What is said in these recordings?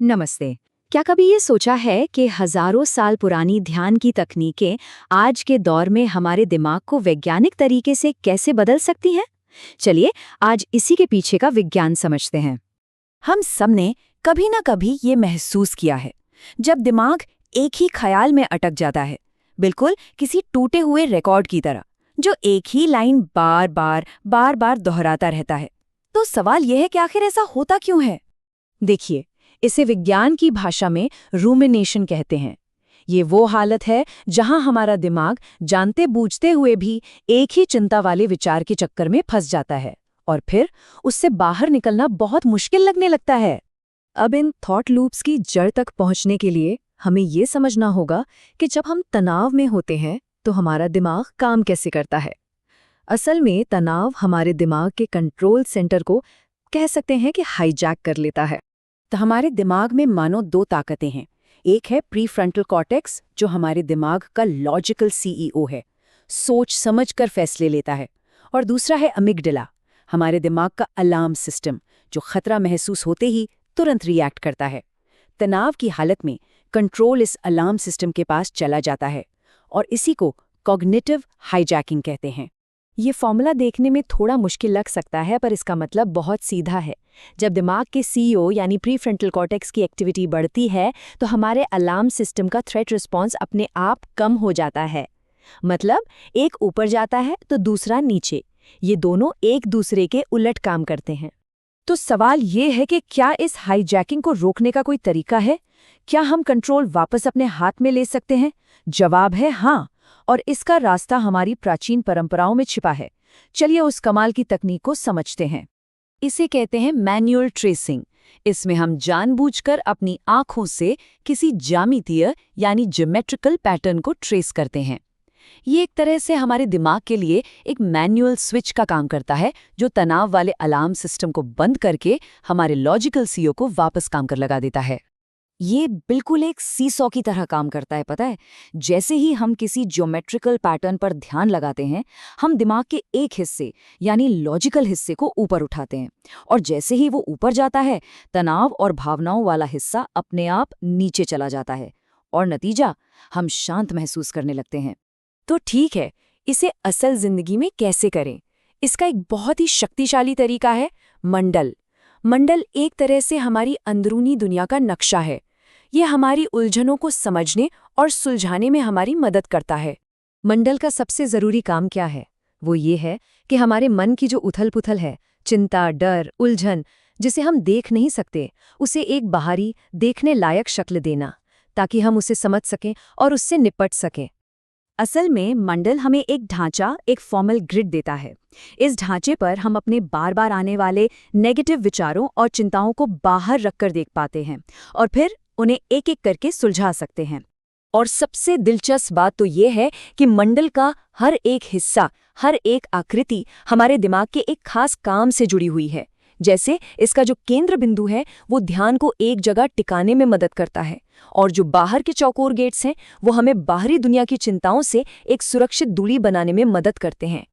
नमस्ते। क्या कभी ये सोचा है कि हजारों साल पुरानी ध्यान की तकनीकें आज के दौर में हमारे दिमाग को वैज्ञानिक तरीके से कैसे बदल सकती हैं? चलिए, आज इसी के पीछे का विज्ञान समझते हैं। हम सबने कभी ना कभी ये महसूस किया है जब दिमाग एक ही ख्याल में अटक जाता है, बिल्कुल किसी टूटे हुए रिकॉर्ड की तरह, जो एक ही लाइन बार बार दोहराता रहता है। तो सवाल यह है कि आखिर ऐसा होता क्यों है? देखिए, इसे विज्ञान की भाषा में रूमिनेशन कहते हैं। ये वो हालत है जहां हमारा दिमाग जानते बूझते हुए भी एक ही चिंता वाले विचार के चक्कर में फंस जाता है और फिर उससे बाहर निकलना बहुत मुश्किल लगने लगता है। अब इन थॉट लूप्स की जड़ तक पहुंचने के लिए हमें ये समझना होगा कि जब हम तनाव में होते हैं तो हमारा दिमाग काम कैसे करता है। असल में तनाव हमारे दिमाग के कंट्रोल सेंटर को कह सकते हैं कि हाईजैक कर लेता है। तो हमारे दिमाग में मानो दो ताकतें हैं। एक है प्रीफ्रंटल कॉर्टेक्स, जो हमारे दिमाग का लॉजिकल सीईओ है, सोच समझ कर फैसले लेता है। और दूसरा है अमिगडाला, हमारे दिमाग का अलार्म सिस्टम, जो खतरा महसूस होते ही तुरंत रिएक्ट करता है। तनाव की हालत में कंट्रोल इस अलार्म सिस्टम के पास चला जाता है और इसी को कॉग्निटिव हाईजैकिंग कहते हैं। ये फॉर्मूला देखने में थोड़ा मुश्किल लग सकता है, पर इसका मतलब बहुत सीधा है। जब दिमाग के सीईओ यानी प्रीफ्रंटल कॉर्टेक्स की एक्टिविटी बढ़ती है तो हमारे अलार्म सिस्टम का थ्रेट रिस्पॉन्स अपने आप कम हो जाता है। मतलब एक ऊपर जाता है तो दूसरा नीचे। ये दोनों एक दूसरे के उलट काम करते हैं। तो सवाल ये है कि क्या इस हाईजैकिंग को रोकने का कोई तरीका है? क्या हम कंट्रोल वापस अपने हाथ में ले सकते हैं? जवाब है हाँ, और इसका रास्ता हमारी प्राचीन परंपराओं में छिपा है। चलिए उस कमाल की तकनीक को समझते हैं। इसे कहते हैं मैन्युअल ट्रेसिंग। इसमें हम जानबूझकर अपनी आंखों से किसी ज्यामितीय यानी ज्योमेट्रिकल पैटर्न को ट्रेस करते हैं। ये एक तरह से हमारे दिमाग के लिए एक मैनुअल स्विच का काम करता है, जो तनाव वाले अलार्म सिस्टम को बंद करके हमारे लॉजिकल सीईओ को वापस काम कर लगा देता है। ये बिल्कुल एक सीसॉ की तरह काम करता है, पता है। जैसे ही हम किसी ज्योमेट्रिकल पैटर्न पर ध्यान लगाते हैं, हम दिमाग के एक हिस्से यानी लॉजिकल हिस्से को ऊपर उठाते हैं, और जैसे ही वो ऊपर जाता है, तनाव और भावनाओं वाला हिस्सा अपने आप नीचे चला जाता है और नतीजा, हम शांत महसूस करने लगते हैं। तो ठीक है, इसे असल जिंदगी में कैसे करें? इसका एक बहुत ही शक्तिशाली तरीका है मंडल। मंडल एक तरह से हमारी अंदरूनी दुनिया का नक्शा है। ये हमारी उलझनों को समझने और सुलझाने में हमारी मदद करता है। मंडल का सबसे जरूरी काम क्या है? वो ये है कि हमारे मन की जो उथल-पुथल है, चिंता, डर, उलझन, जिसे हम देख नहीं सकते, उसे एक बाहरी, देखने लायक शक्ल देना, ताकि हम उसे समझ सकें और उससे निपट सकें। असल में मंडल हमें एक ढांचा, एक फॉर्मल ग्रिड देता है। इस ढांचे पर हम अपने बार बार आने वाले नेगेटिव विचारों और चिंताओं को बाहर रखकर देख पाते हैं और फिर उन्हें एक एक करके सुलझा सकते हैं। और सबसे दिलचस्प बात तो ये है कि मंडल का हर एक हिस्सा, हर एक आकृति हमारे दिमाग के एक खास काम से जुड़ी हुई है। जैसे इसका जो केंद्र बिंदु है वो ध्यान को एक जगह टिकाने में मदद करता है, और जो बाहर के चौकोर गेट्स हैं वो हमें बाहरी दुनिया की चिंताओं से एक सुरक्षित दूरी बनाने में मदद करते हैं।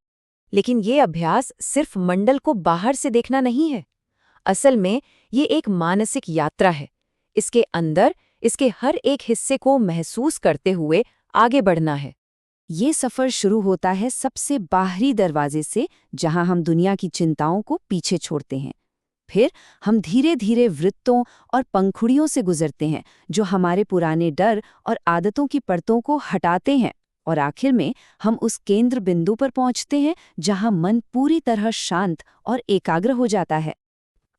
लेकिन ये अभ्यास सिर्फ मंडल को बाहर से देखना नहीं है। असल में ये एक मानसिक यात्रा है। इसके अंदर इसके हर एक हिस्से को महसूस करते हुए आगे बढ़ना है। ये सफर शुरू होता है सबसे बाहरी दरवाजे से, जहां हम दुनिया की चिंताओं को पीछे छोड़ते हैं। फिर हम धीरे धीरे वृत्तों और पंखुड़ियों से गुजरते हैं, जो हमारे पुराने डर और आदतों की परतों को हटाते हैं, और आखिर में हम उस केंद्र बिंदु पर पहुंचते हैं जहां मन पूरी तरह शांत और एकाग्र हो जाता है।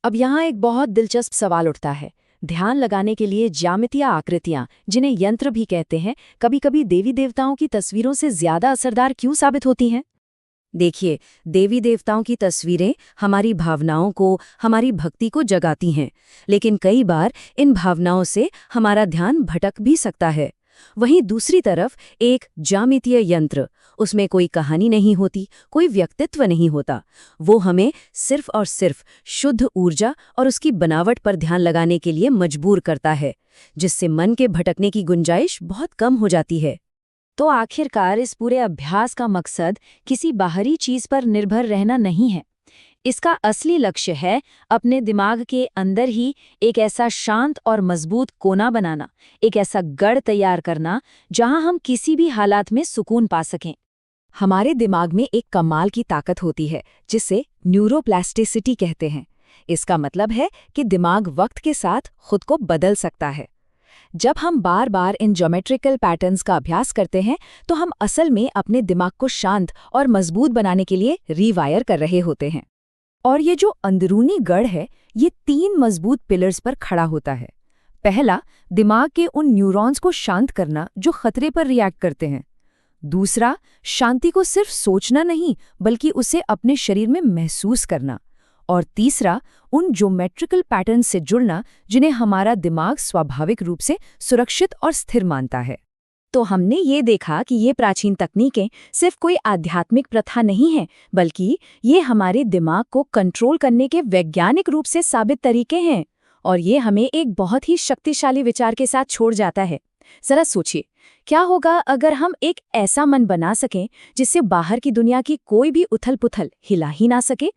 अब यहाँ एक बहुत दिलचस्प सवाल उठता है। ध्यान लगाने के लिए ज्यामितीय आकृतियां, जिन्हें यंत्र भी कहते हैं, कभी-कभी देवी देवताओं की तस्वीरों से ज्यादा असरदार क्यों साबित होती हैं? देखिए, देवी देवताओं की तस्वीरें हमारी भावनाओं को, हमारी भक्ति को जगाती हैं, लेकिन कई बार इन भावनाओं से हमारा ध्यान भटक भी सकता है। वहीं दूसरी तरफ एक ज्यामितीय यंत्र, उसमें कोई कहानी नहीं होती, कोई व्यक्तित्व नहीं होता। वो हमें सिर्फ और सिर्फ शुद्ध ऊर्जा और उसकी बनावट पर ध्यान लगाने के लिए मजबूर करता है, जिससे मन के भटकने की गुंजाइश बहुत कम हो जाती है। तो आखिरकार इस पूरे अभ्यास का मकसद किसी बाहरी चीज पर निर्भर रहना नहीं है। इसका असली लक्ष्य है अपने दिमाग के अंदर ही एक ऐसा शांत और मजबूत कोना बनाना, एक ऐसा गढ़ तैयार करना जहां हम किसी भी हालात में सुकून पा सकें। हमारे दिमाग में एक कमाल की ताकत होती है जिसे न्यूरोप्लास्टिसिटी कहते हैं। इसका मतलब है कि दिमाग वक्त के साथ खुद को बदल सकता है। जब हम बार बार इन ज्योमेट्रिकल पैटर्न्स का अभ्यास करते हैं तो हम असल में अपने दिमाग को शांत और मजबूत बनाने के लिए रीवायर कर रहे होते हैं। और ये जो अंदरूनी गढ़ है, ये 3 मजबूत पिलर्स पर खड़ा होता है। पहला, दिमाग के उन न्यूरॉन्स को शांत करना जो खतरे पर रिएक्ट करते हैं। दूसरा, शांति को सिर्फ सोचना नहीं बल्कि उसे अपने शरीर में महसूस करना। और तीसरा, उन ज्योमेट्रिकल पैटर्न्स से जुड़ना जिन्हें हमारा दिमाग स्वाभाविक रूप से सुरक्षित और स्थिर मानता है। तो हमने ये देखा कि ये प्राचीन तकनीकें सिर्फ कोई आध्यात्मिक प्रथा नहीं है, बल्कि ये हमारे दिमाग को कंट्रोल करने के वैज्ञानिक रूप से साबित तरीके हैं। और ये हमें एक बहुत ही शक्तिशाली विचार के साथ छोड़ जाता है। जरा सोचिए, क्या होगा अगर हम एक ऐसा मन बना सकें जिससे बाहर की दुनिया की कोई भी उथल-पुथल हिला ही ना सके?